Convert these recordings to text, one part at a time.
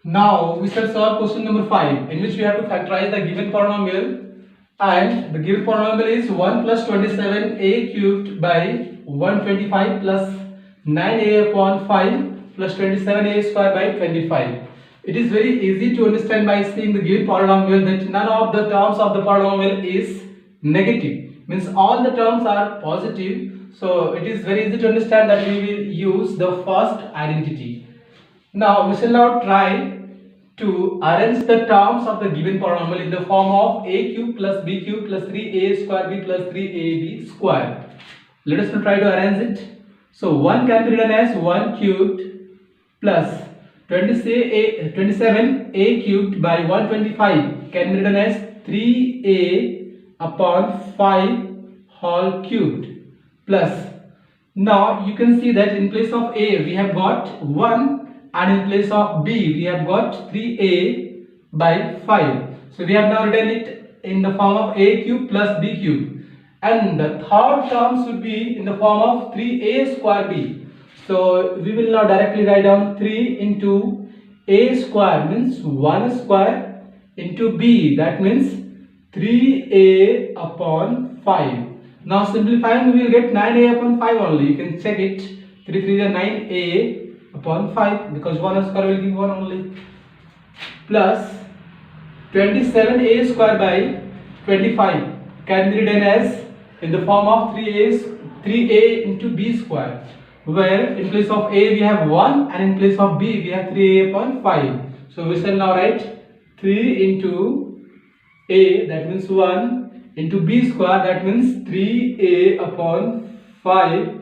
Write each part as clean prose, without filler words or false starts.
Now we shall solve question number 5, in which we have to factorize the given polynomial, and the given polynomial is 1 plus 27a cubed by 125 plus 9a upon 5 plus 27a square by 25. It is very easy to understand by seeing the given polynomial that none of the terms of the polynomial is negative, means all the terms are positive. So it is very easy to understand that we will use the first identity. Now we shall now try to arrange the terms of the given polynomial in the form of a cube plus b cube plus 3a square b plus 3ab square. Let us now try to arrange it. So 1 can be written as 1 cubed plus 27a cubed by 125 can be written as 3a upon 5 whole cubed plus. Now you can see that in place of a we have got 1 and in place of b we have got 3a by 5. So we have now written it in the form of a cube plus b cube, and the third term should be in the form of 3a square b. So we will now directly write down 3 into a square means 1 square into b, that means 3a upon 5. Now simplifying we will get 9a upon 5 only. You can check it. 3 3 is 9a upon 5 because 1 square will give 1 only, plus 27a square by 25 can be written as in the form of 3a into b square, where in place of a we have 1 and in place of b we have 3a upon 5. So we shall now write 3 into a, that means 1, into b square, that means 3a upon 5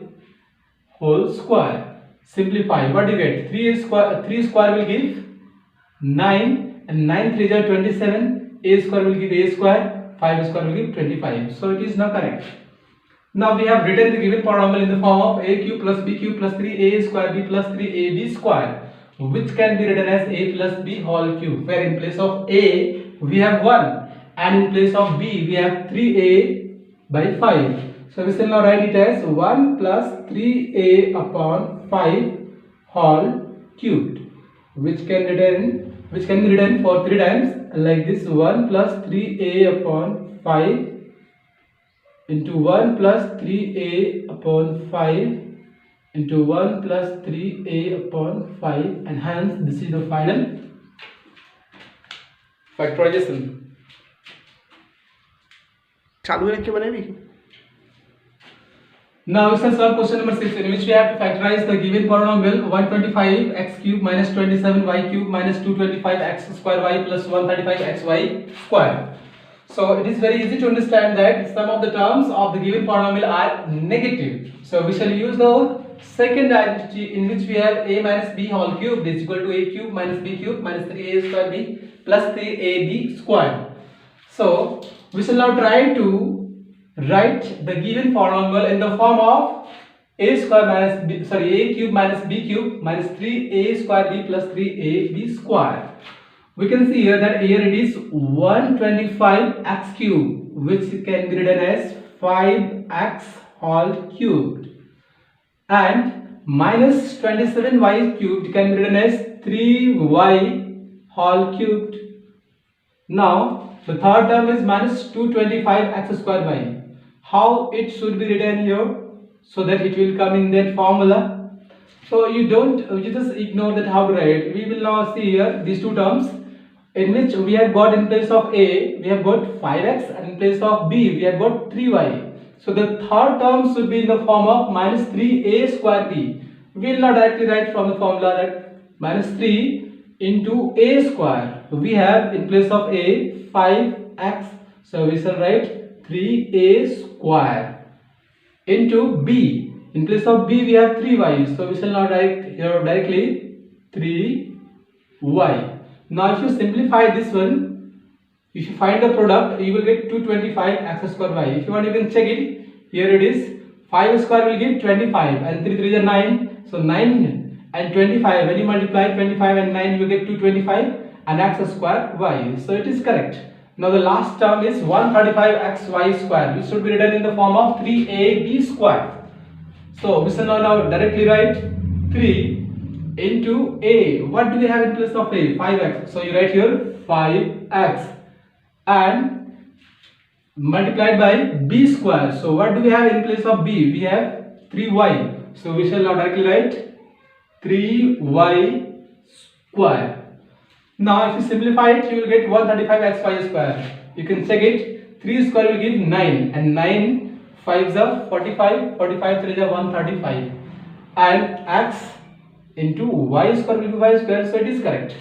whole square. Simplify, what do you get? 3 square will give 9 and 9 3 are 27, a square will give a square, 5 square will give 25. So it is now correct. Now we have written the given polynomial in the form of a cube plus b cube plus 3a square b plus 3ab square, which can be written as a plus b whole cube, where in place of a we have 1 and in place of b we have 3a by 5. So we shall now write it as 1 plus 3a upon 5 whole cubed, which can be written for 3 times like this: 1 plus 3a upon 5 into 1 plus 3a upon 5 into 1 plus 3a upon 5, and hence this is the final factorization. चालू रख के बनेगी. Now we shall solve question number 6, in which we have to factorize the given polynomial 125x cube minus 27y cube minus 225x square y plus 135xy square. So it is very easy to understand that some of the terms of the given polynomial are negative. So we shall use the second identity, in which we have a minus b whole cube is equal to a cube minus b cube minus 3a square b plus 3ab square. So we shall now try to write the given polynomial in the form of a square minus b, a cube minus b cube minus 3a square b plus 3ab square. We can see here that here it is 125x cube, which can be written as 5x whole cubed, and minus 27y cubed can be written as 3y whole cubed. Now the third term is minus 225x square y. How it should be written here so that it will come in that formula? So you just ignore that how to write. We will now see here these two terms, in which we have got in place of a we have got 5x and in place of b we have got 3y. So the third term should be in the form of minus 3a square b. We will now directly write from the formula that minus 3 into a square. We have in place of a 5x, so we shall write 3a square into b. In place of b we have 3y, so we shall now write here directly 3y. Now if you simplify this one, if you find the product, you will get 225x square y. If you want, you can check it. Here it is 5 square will give 25 and 3 3 is 9, so 9 and 25, when you multiply 25 and 9 you will get 225 and x square y. So it is correct. Now the last term is 135xy square, which should be written in the form of 3ab square. So we shall now directly write 3 into a. What do we have in place of a? 5x. So you write here 5x and multiplied by b square. So what do we have in place of b? We have 3y. So we shall now directly write 3y square. Now if you simplify it, you will get 135xy square. You can check it. 3 square will give 9 and 9 5s are 45, 45 3s are 135 and x into y square will be y square, so it is correct.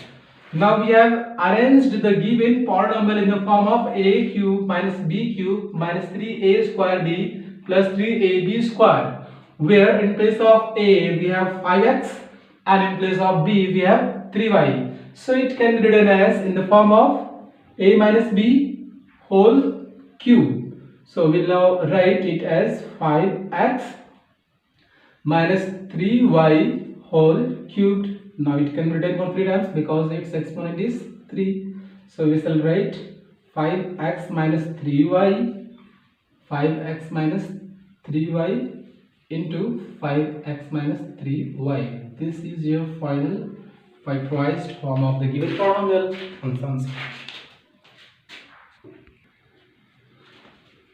Now we have arranged the given polynomial in the form of a cube minus b cube minus 3a square b plus 3ab square, where in place of a we have 5x and in place of b we have 3y. So it can be written as in the form of a minus b whole cube. So we'll now write it as 5x minus 3y whole cubed. Now it can be written for 3 times because its exponent is 3. So we shall write 5x minus 3y, 5x minus 3y into 5x minus 3y. This is your final factorized form of the given polynomial functions.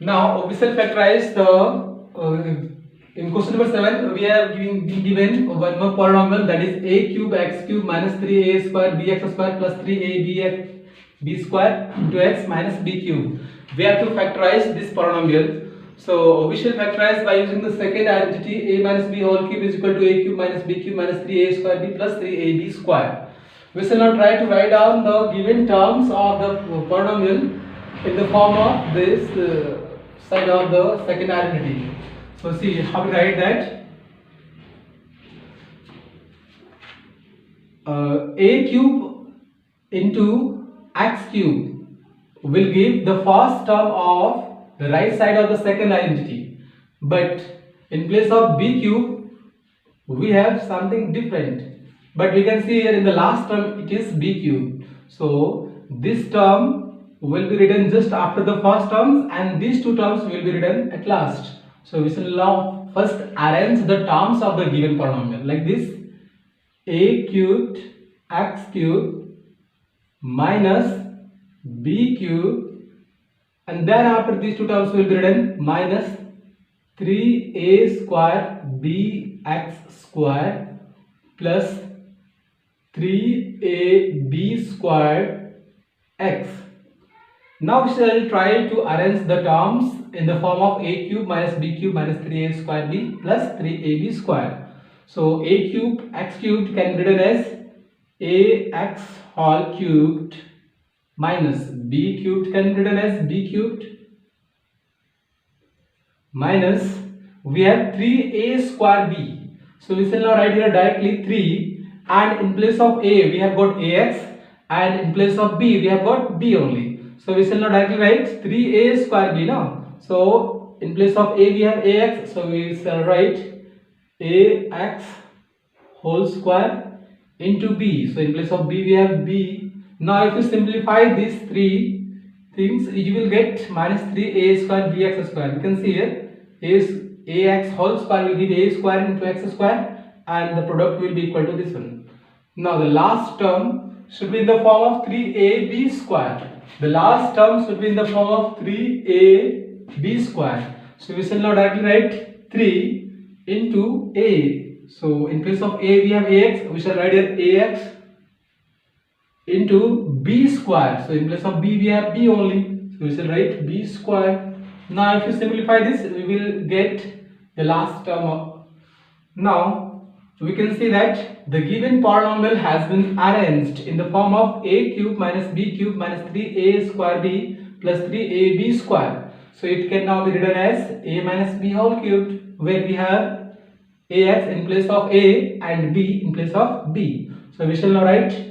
Now we shall factorize the in question number 7 we have been given one more polynomial, that is a cube x cube minus 3a square bx square plus 3ab b square into x minus b cube. We have to factorize this polynomial. So we shall factorize by using the second identity, a minus b whole cube is equal to a cube minus b cube minus 3a square b plus 3ab square. We shall now try to write down the given terms of the polynomial in the form of this side of the second identity. So see how we write that. A cube into x cube will give the first term of the right side of the second identity, but in place of b cube we have something different, but we can see here in the last term it is b cube. So this term will be written just after the first terms and these two terms will be written at last. So we shall now first arrange the terms of the given polynomial like this: a cubed x cube minus b cube, and then after these two terms will be written minus 3a square bx square plus 3ab squared x. Now we shall try to arrange the terms in the form of a cube minus b cube minus 3a square b plus 3ab square. So a cube x cubed can be written as ax whole cubed minus b cubed can be written as b cubed minus we have 3a square b. So we shall now write here directly 3, and in place of a we have got ax and in place of b we have got b only. So we shall now directly write 3a square b now. So in place of a we have ax, so we shall write ax whole square into b. So in place of b we have b. Now if you simplify these three things, you will get minus 3a square bx square. You can see here ax whole square will give a square into x square and the product will be equal to this one. Now the last term should be in the form of 3ab square. The last term should be in the form of 3ab square. So we shall now directly write 3 into a. So in place of a we have ax, we shall write here ax into b square. So in place of b we have b only, so we shall write b square. Now if you simplify this, we will get the last term. Now we can see that the given polynomial has been arranged in the form of a cube minus b cube minus 3a square b plus 3ab square. So it can now be written as a minus b whole cubed, where we have ax in place of a and b in place of b. So we shall now write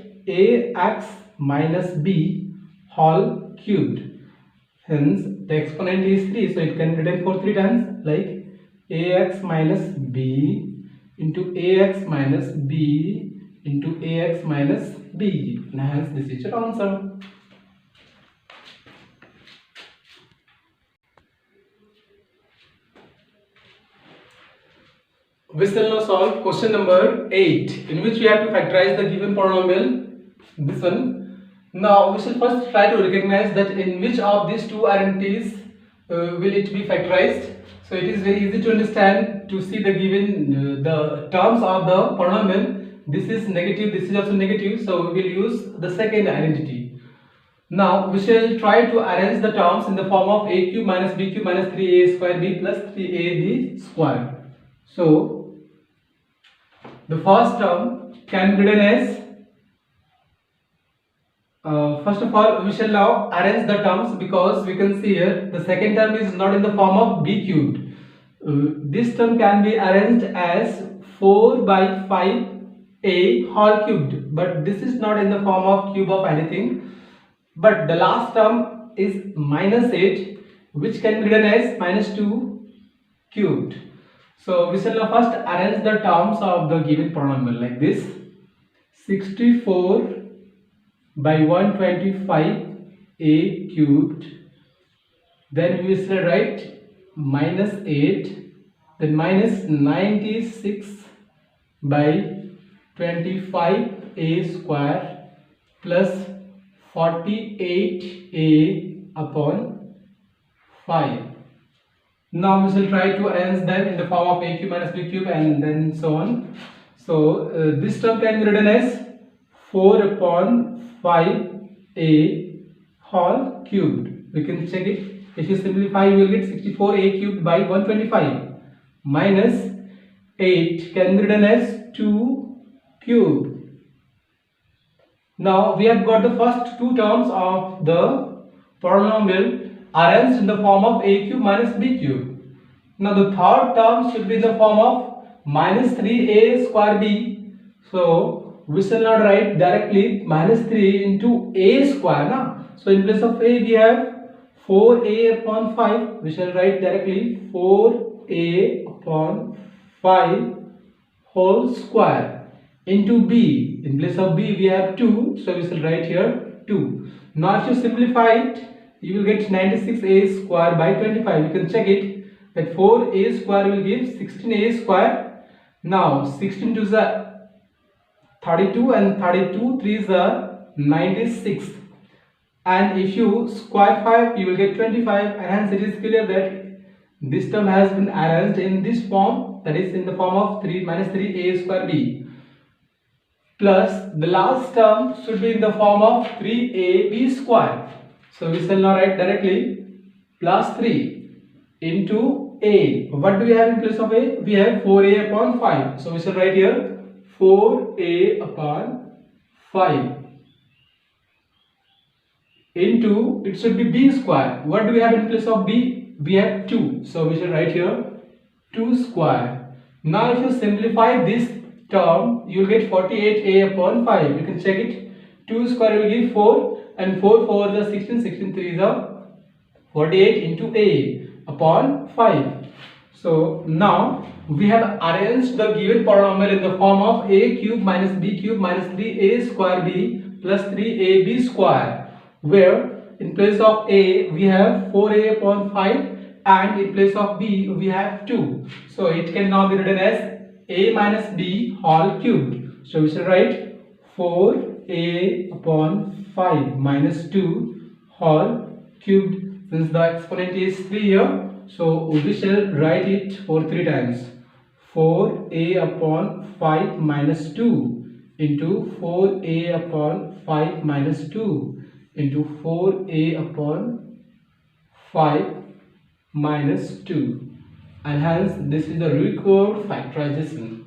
ax minus b whole cubed. Hence the exponent is 3, so it can be written for 3 times like ax minus b into ax minus b into ax minus b. And hence this is your answer. we shall now solve question number 8, in which we have to factorize the given polynomial, this one. Now we shall first try to recognize that in which of these two identities will it be factorized. So it is very easy to understand to see the given the terms of the polynomial. This is negative, this is also negative, so we will use the second identity. Now we shall try to arrange the terms in the form of a cube minus b cube minus 3a square b plus 3ab square. So the first term can be written as, first of all we shall now arrange the terms, because we can see here the second term is not in the form of b cubed. This term can be arranged as 4 by 5a whole cubed, but this is not in the form of cube of anything. But the last term is minus 8, which can be written as minus 2 cubed. So we shall now first arrange the terms of the given polynomial like this: 64 by 125a cubed, then we shall write minus 8, then minus 96 by 25a square plus 48a upon 5. Now we shall try to arrange them in the form of a cube minus b cube and then so on. So this term can be written as 4 upon 5a whole cubed. We can check it. If you simplify, you will get 64a cubed by 125 minus 8 can be written as 2 cubed. Now we have got the first two terms of the polynomial arranged in the form of a cube minus b cube. Now the third term should be in the form of minus 3a square b. So we shall not write directly minus 3 into a square. Now, so in place of a we have 4a upon 5. We shall write directly 4a upon 5 whole square into b. In place of b we have 2, so we shall write here 2. Now if you simplify it, you will get 96a square by 25. You can check it that 4a square will give 16a square. Now 16 to the 32 and 32 3s are 96. And if you square 5, you will get 25, and hence it is clear that this term has been arranged in this form, that is in the form of 3 minus 3a square b. Plus the last term should be in the form of 3ab square. So we shall now write directly plus 3 into a. What do we have in place of a? We have 4a upon 5. So we shall write here 4a upon 5 into, it should be b square. What do we have in place of b? We have 2. So we shall write here 2 square. Now if you simplify this term, you will get 48a upon 5. You can check it. 2 square will give 4, and 4 4 is 16, 16 3 is 48 into a upon 5. So now we have arranged the given polynomial in the form of a cube minus b cube minus 3a square b plus 3ab square, where in place of a we have 4a upon 5 and in place of b we have 2. So it can now be written as a minus b whole cubed. So we shall write 4a upon 5 minus 2 whole cubed. Since the exponent is 3 here, so we shall write it for 3 times. 4a upon 5 minus 2 into 4a upon 5 minus 2 into 4a upon 5 minus 2, and hence this is the required factorization.